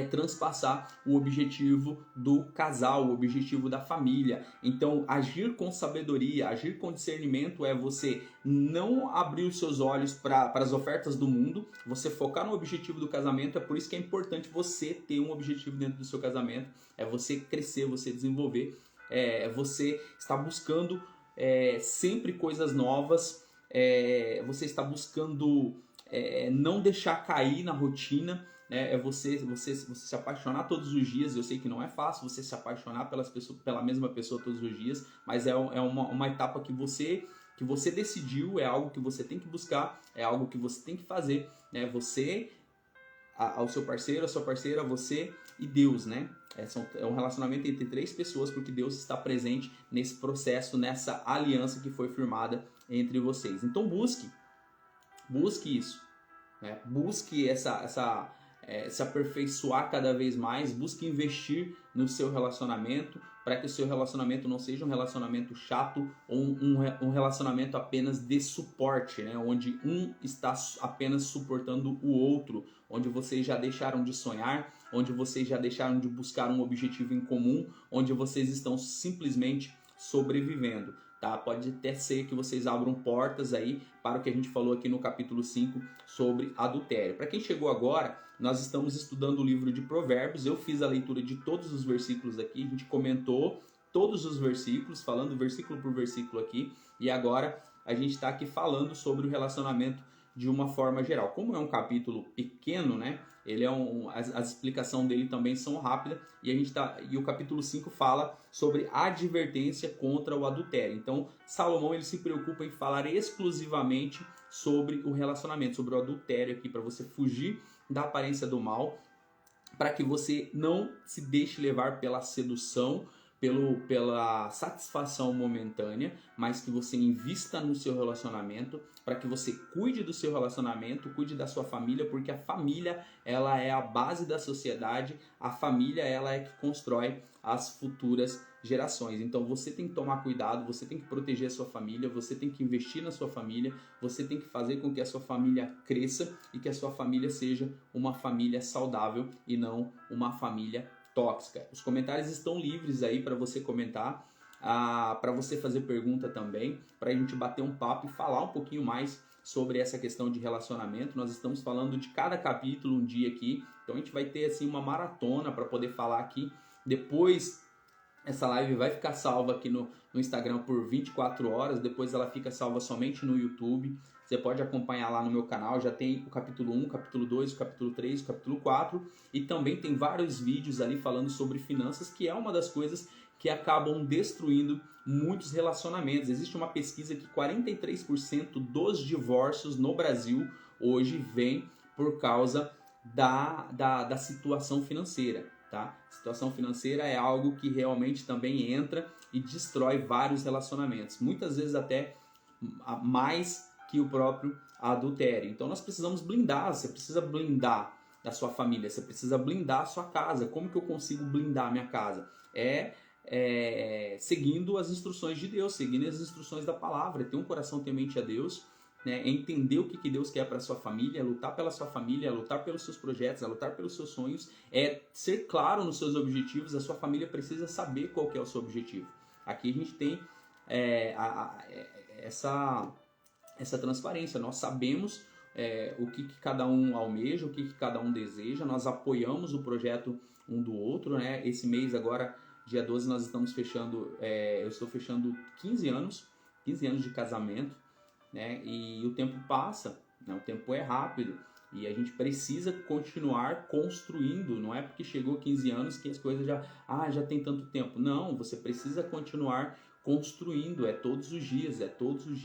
transpassar o objetivo do casal, o objetivo da família. Então, agir com sabedoria, agir com discernimento é você não abrir os seus olhos para as ofertas do mundo, você focar no objetivo do casamento. É por isso que é importante você ter um objetivo dentro do seu casamento, é você crescer, você desenvolver, você está buscando sempre coisas novas, você está buscando não deixar cair na rotina. Você se apaixonar todos os dias. Eu sei que não é fácil você se apaixonar pela mesma pessoa todos os dias, mas é uma etapa que você decidiu, é algo que você tem que buscar, é algo que você tem que fazer, né? Você, ao seu parceiro, a sua parceira, você e Deus, né? É um relacionamento entre 3 pessoas, porque Deus está presente nesse processo, nessa aliança que foi firmada entre vocês. Então busque isso, né? Busque se aperfeiçoar cada vez mais, busque investir no seu relacionamento, para que o seu relacionamento não seja um relacionamento chato ou um relacionamento apenas de suporte, né? Onde um está apenas suportando o outro, onde vocês já deixaram de sonhar, onde vocês já deixaram de buscar um objetivo em comum, onde vocês estão simplesmente sobrevivendo. Tá? Pode até ser que vocês abram portas aí para o que a gente falou aqui no capítulo 5 sobre adultério. Para quem chegou agora, nós estamos estudando o livro de Provérbios. Eu fiz a leitura de todos os versículos aqui, a gente comentou todos os versículos, falando versículo por versículo aqui, e agora a gente está aqui falando sobre o relacionamento de uma forma geral. Como é um capítulo pequeno, né? Ele as explicações dele também são rápidas, e o capítulo 5 fala sobre advertência contra o adultério. Então, Salomão ele se preocupa em falar exclusivamente sobre o relacionamento, sobre o adultério aqui, para você fugir da aparência do mal, para que você não se deixe levar pela sedução, pela satisfação momentânea, mas que você invista no seu relacionamento, para que você cuide do seu relacionamento, cuide da sua família, porque a família ela é a base da sociedade, a família ela é que constrói as futuras gerações. Então você tem que tomar cuidado, você tem que proteger a sua família, você tem que investir na sua família, você tem que fazer com que a sua família cresça e que a sua família seja uma família saudável e não uma família tóxica. Os comentários estão livres aí para você comentar, para você fazer pergunta também, para a gente bater um papo e falar um pouquinho mais sobre essa questão de relacionamento. Nós estamos falando de cada capítulo um dia aqui, então a gente vai ter assim uma maratona para poder falar aqui. Depois essa live vai ficar salva aqui no Instagram por 24 horas, depois ela fica salva somente no YouTube. Você pode acompanhar lá no meu canal, já tem o capítulo 1, o capítulo 2, o capítulo 3, o capítulo 4 e também tem vários vídeos ali falando sobre finanças, que é uma das coisas que acabam destruindo muitos relacionamentos. Existe uma pesquisa que 43% dos divórcios no Brasil hoje vem por causa da situação financeira. Tá? Situação financeira é algo que realmente também entra e destrói vários relacionamentos, muitas vezes até mais que o próprio adultério. Então nós precisamos blindar, você precisa blindar a sua família, você precisa blindar a sua casa. Como que eu consigo blindar a minha casa? Seguindo as instruções de Deus, seguindo as instruções da palavra, ter um coração temente a Deus, né? É entender o que Deus quer para a sua família, é lutar pela sua família, é lutar pelos seus projetos, é lutar pelos seus sonhos, é ser claro nos seus objetivos. A sua família precisa saber qual que é o seu objetivo. Aqui a gente tem essa transparência, nós sabemos o que cada um almeja, o que cada um deseja, nós apoiamos o projeto um do outro, né? Esse mês agora, dia 12, nós estamos fechando, eu estou fechando 15 anos de casamento, né? E o tempo passa, né? O tempo é rápido e a gente precisa continuar construindo. Não é porque chegou 15 anos que as coisas já tem tanto tempo. Não, você precisa continuar construindo, todos os dias, todos os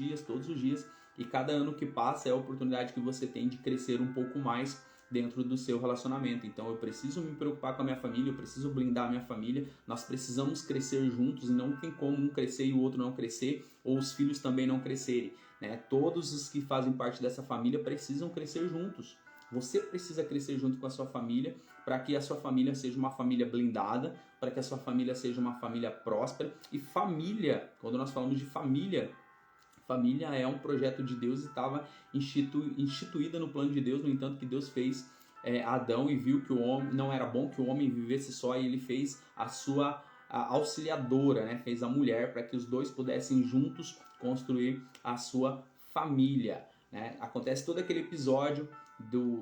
dias. E cada ano que passa é a oportunidade que você tem de crescer um pouco mais dentro do seu relacionamento. Então eu preciso me preocupar com a minha família, eu preciso blindar a minha família, nós precisamos crescer juntos e não tem como um crescer e o outro não crescer, ou os filhos também não crescerem, né? Todos os que fazem parte dessa família precisam crescer juntos. Você precisa crescer junto com a sua família para que a sua família seja uma família blindada, para que a sua família seja uma família próspera. E família, quando nós falamos de família é um projeto de Deus e estava instituída no plano de Deus. No entanto, que Deus fez Adão e viu que o homem não era bom que o homem vivesse só, e ele fez a sua auxiliadora, né? Fez a mulher para que os dois pudessem juntos construir a sua família, né? Acontece todo aquele episódio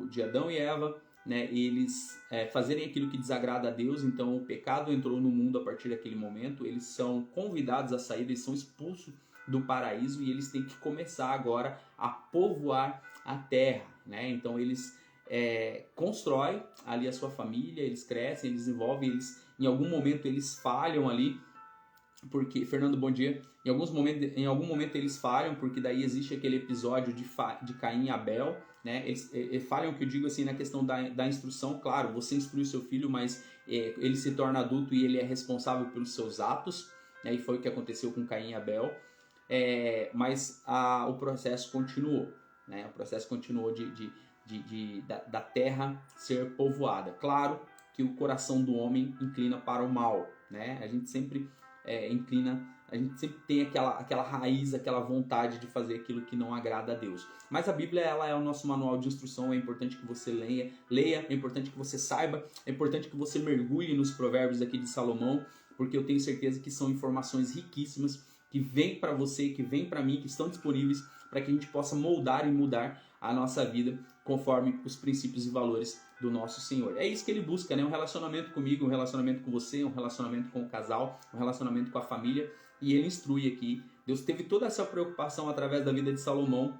de Adão e Eva, né? Eles fazerem aquilo que desagrada a Deus. Então o pecado entrou no mundo a partir daquele momento. Eles são convidados a sair, eles são expulsos do paraíso e eles têm que começar agora a povoar a terra, né? Então eles constroem ali a sua família, eles crescem, eles desenvolvem, em algum momento eles falham ali, porque, Fernando, bom dia, em algum momento eles falham, porque daí existe aquele episódio de Caim e Abel, né? Eles falham, que eu digo assim, na questão da instrução. Claro, você instrui o seu filho, mas ele se torna adulto e ele é responsável pelos seus atos, né? E foi o que aconteceu com Caim e Abel. Mas o processo continuou, né? O processo continuou da terra ser povoada. Claro que o coração do homem inclina para o mal, né? A gente sempre a gente sempre tem aquela raiz, aquela vontade de fazer aquilo que não agrada a Deus. Mas a Bíblia, ela é o nosso manual de instrução. É importante que você leia, é importante que você saiba, é importante que você mergulhe nos provérbios aqui de Salomão, porque eu tenho certeza que são informações riquíssimas que vêm para você, que vêm para mim, que estão disponíveis para que a gente possa moldar e mudar a nossa vida conforme os princípios e valores do nosso Senhor. É isso que ele busca, né? Um relacionamento comigo, um relacionamento com você, um relacionamento com o casal, um relacionamento com a família. E ele instrui aqui. Deus teve toda essa preocupação através da vida de Salomão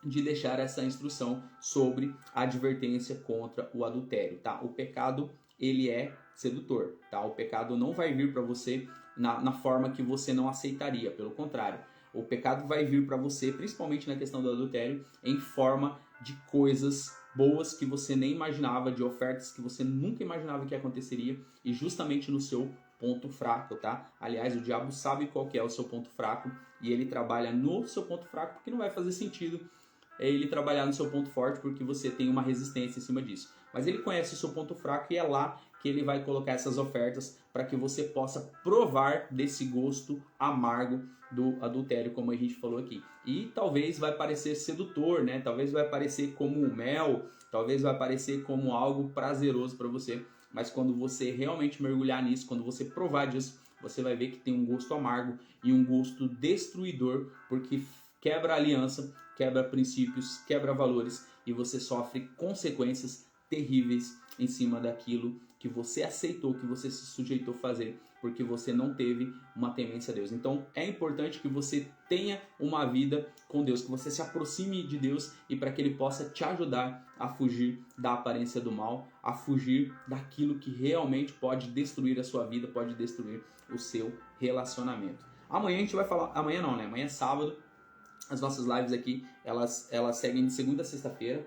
de deixar essa instrução sobre a advertência contra o adultério, tá? O pecado, ele é sedutor, tá? O pecado não vai vir para você na forma que você não aceitaria. Pelo contrário, o pecado vai vir para você, principalmente na questão do adultério, em forma de coisas boas que você nem imaginava, de ofertas que você nunca imaginava que aconteceria, e justamente no seu ponto fraco, tá? Aliás, o diabo sabe qual que é o seu ponto fraco e ele trabalha no seu ponto fraco, porque não vai fazer sentido ele trabalhar no seu ponto forte, porque você tem uma resistência em cima disso. Mas ele conhece o seu ponto fraco e é lá que ele vai colocar essas ofertas para que você possa provar desse gosto amargo do adultério, como a gente falou aqui. E talvez vai parecer sedutor, né? Talvez vai parecer como mel, talvez vai parecer como algo prazeroso para você. Mas quando você realmente mergulhar nisso, quando você provar disso, você vai ver que tem um gosto amargo e um gosto destruidor, porque quebra a aliança quebra princípios, quebra valores e você sofre consequências terríveis em cima daquilo que você aceitou, que você se sujeitou a fazer, porque você não teve uma temência a Deus. Então é importante que você tenha uma vida com Deus, que você se aproxime de Deus e para que Ele possa te ajudar a fugir da aparência do mal, a fugir daquilo que realmente pode destruir a sua vida, pode destruir o seu relacionamento. Amanhã a gente vai falar, amanhã não, né? Amanhã é sábado. As nossas lives aqui, elas seguem de segunda a sexta-feira.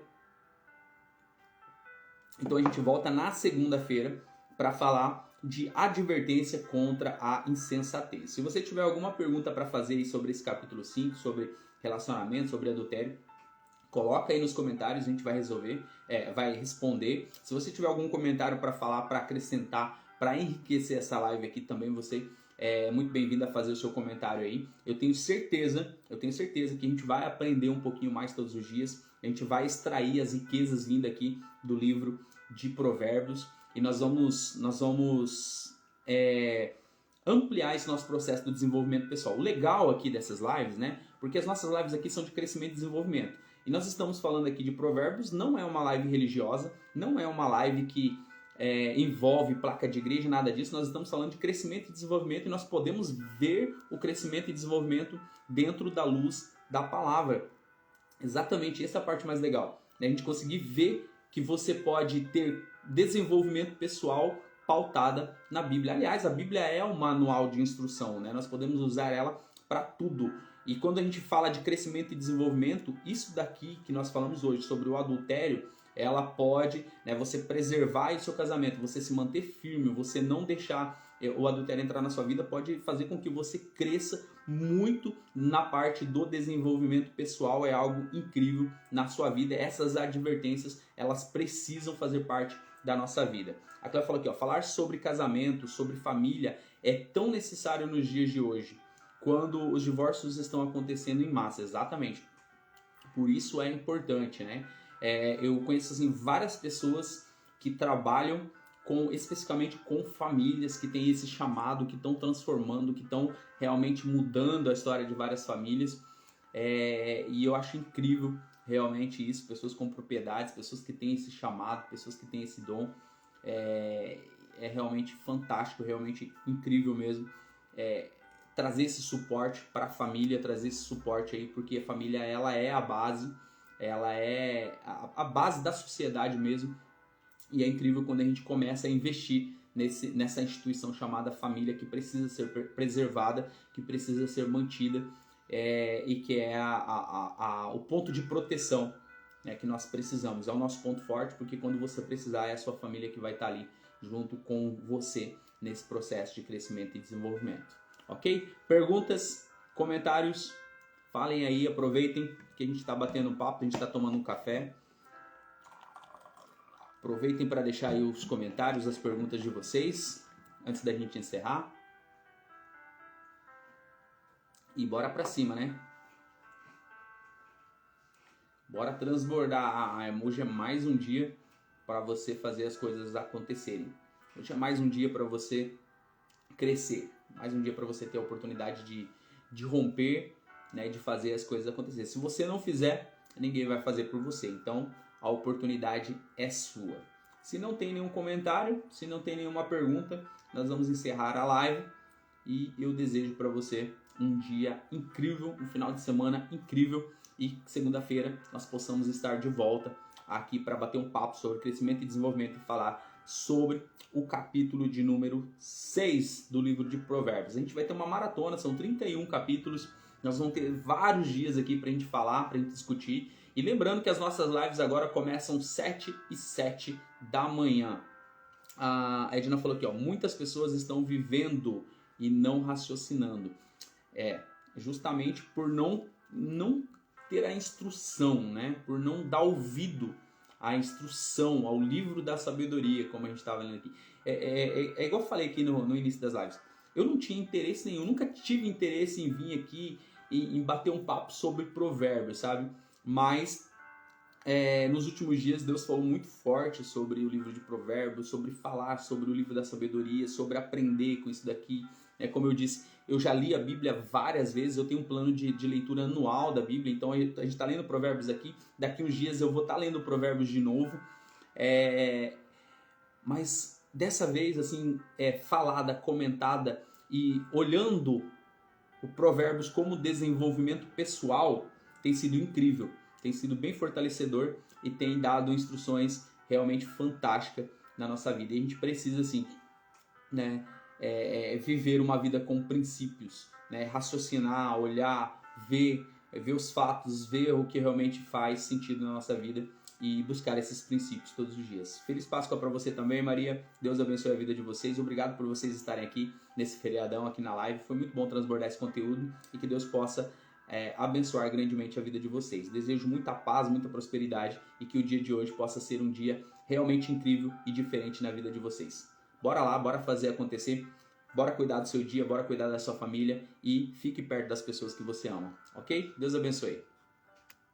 Então a gente volta na segunda-feira para falar de advertência contra a insensatez. Se você tiver alguma pergunta para fazer aí sobre esse capítulo 5, sobre relacionamento, sobre adultério, coloca aí nos comentários, a gente vai resolver, vai responder. Se você tiver algum comentário para falar, para acrescentar, para enriquecer essa live aqui também, você é muito bem-vindo a fazer o seu comentário aí. Eu tenho certeza que a gente vai aprender um pouquinho mais todos os dias. A gente vai extrair as riquezas vindas aqui do livro de Provérbios e nós vamos ampliar esse nosso processo do desenvolvimento pessoal. O legal aqui dessas lives, né? Porque as nossas lives aqui são de crescimento e desenvolvimento. E nós estamos falando aqui de Provérbios, não é uma live religiosa, não é uma live que envolve placa de igreja, nada disso. Nós estamos falando de crescimento e desenvolvimento e nós podemos ver o crescimento e desenvolvimento dentro da luz da palavra. Exatamente, essa é a parte mais legal, né? A gente conseguir ver que você pode ter desenvolvimento pessoal pautada na Bíblia. Aliás, a Bíblia é um manual de instrução, né? Nós podemos usar ela para tudo. E quando a gente fala de crescimento e desenvolvimento, isso daqui que nós falamos hoje sobre o adultério, ela pode, né, você preservar o seu casamento, você se manter firme, você não deixar o adultério entrar na sua vida, pode fazer com que você cresça muito na parte do desenvolvimento pessoal. É algo incrível na sua vida. Essas advertências, elas precisam fazer parte da nossa vida. A Cléia falou aqui, ó, falar sobre casamento, sobre família é tão necessário nos dias de hoje, quando os divórcios estão acontecendo em massa. Exatamente. Por isso é importante, né? Eu conheço assim, várias pessoas que trabalham especificamente com famílias que têm esse chamado, que estão transformando, que estão realmente mudando a história de várias famílias. E eu acho incrível realmente isso, pessoas com propriedades, pessoas que têm esse chamado, pessoas que têm esse dom. É realmente fantástico, realmente incrível mesmo. Trazer esse suporte para a família, trazer esse suporte aí, porque a família ela é a base, ela é a base da sociedade mesmo. E é incrível quando a gente começa a investir nessa instituição chamada família, que precisa ser preservada, que precisa ser mantida, e que é o ponto de proteção, né, que nós precisamos. É o nosso ponto forte, porque quando você precisar é a sua família que vai estar ali junto com você nesse processo de crescimento e desenvolvimento. Ok? Perguntas, comentários, falem aí, aproveitem que a gente está batendo papo, a gente está tomando um café. Aproveitem para deixar aí os comentários, as perguntas de vocês, antes da gente encerrar. E bora para cima, né? Bora transbordar. A emoji é mais um dia para você fazer as coisas acontecerem. Hoje é mais um dia para você crescer. Mais um dia para você ter a oportunidade de romper, né, de fazer as coisas acontecerem. Se você não fizer, ninguém vai fazer por você. Então, a oportunidade é sua. Se não tem nenhum comentário, se não tem nenhuma pergunta, nós vamos encerrar a live. E eu desejo para você um dia incrível, um final de semana incrível. E segunda-feira nós possamos estar de volta aqui para bater um papo sobre crescimento e desenvolvimento e falar sobre o capítulo de número 6 do livro de Provérbios. A gente vai ter uma maratona, são 31 capítulos. Nós vamos ter vários dias aqui para a gente falar, para a gente discutir. E lembrando que as nossas lives agora começam 7h07 da manhã. A Edna falou aqui, ó, muitas pessoas estão vivendo e não raciocinando. Justamente por não ter a instrução, né? Por não dar ouvido à instrução, ao livro da sabedoria, como a gente estava lendo aqui. É igual eu falei aqui no início das lives. Eu não tinha interesse nenhum, nunca tive interesse em vir aqui e em bater um papo sobre provérbios, sabe? Mas nos últimos dias Deus falou muito forte sobre o livro de Provérbios, sobre falar sobre o livro da sabedoria, sobre aprender com isso daqui. Como eu disse, eu já li a Bíblia várias vezes, eu tenho um plano de leitura anual da Bíblia, então a gente está lendo Provérbios aqui, daqui uns dias eu vou estar lendo Provérbios de novo, mas dessa vez, assim, falada, comentada e olhando o Provérbios como desenvolvimento pessoal, tem sido incrível, tem sido bem fortalecedor e tem dado instruções realmente fantásticas na nossa vida. E a gente precisa, assim, né, viver uma vida com princípios, né, raciocinar, olhar, ver os fatos, ver o que realmente faz sentido na nossa vida e buscar esses princípios todos os dias. Feliz Páscoa para você também, Maria. Deus abençoe a vida de vocês. Obrigado por vocês estarem aqui nesse feriadão, aqui na live. Foi muito bom transbordar esse conteúdo e que Deus possa abençoar grandemente a vida de vocês. Desejo muita paz, muita prosperidade e que o dia de hoje possa ser um dia realmente incrível e diferente na vida de vocês. Bora lá, bora fazer acontecer. Bora cuidar do seu dia, bora cuidar da sua família e fique perto das pessoas que você ama, ok? Deus abençoe.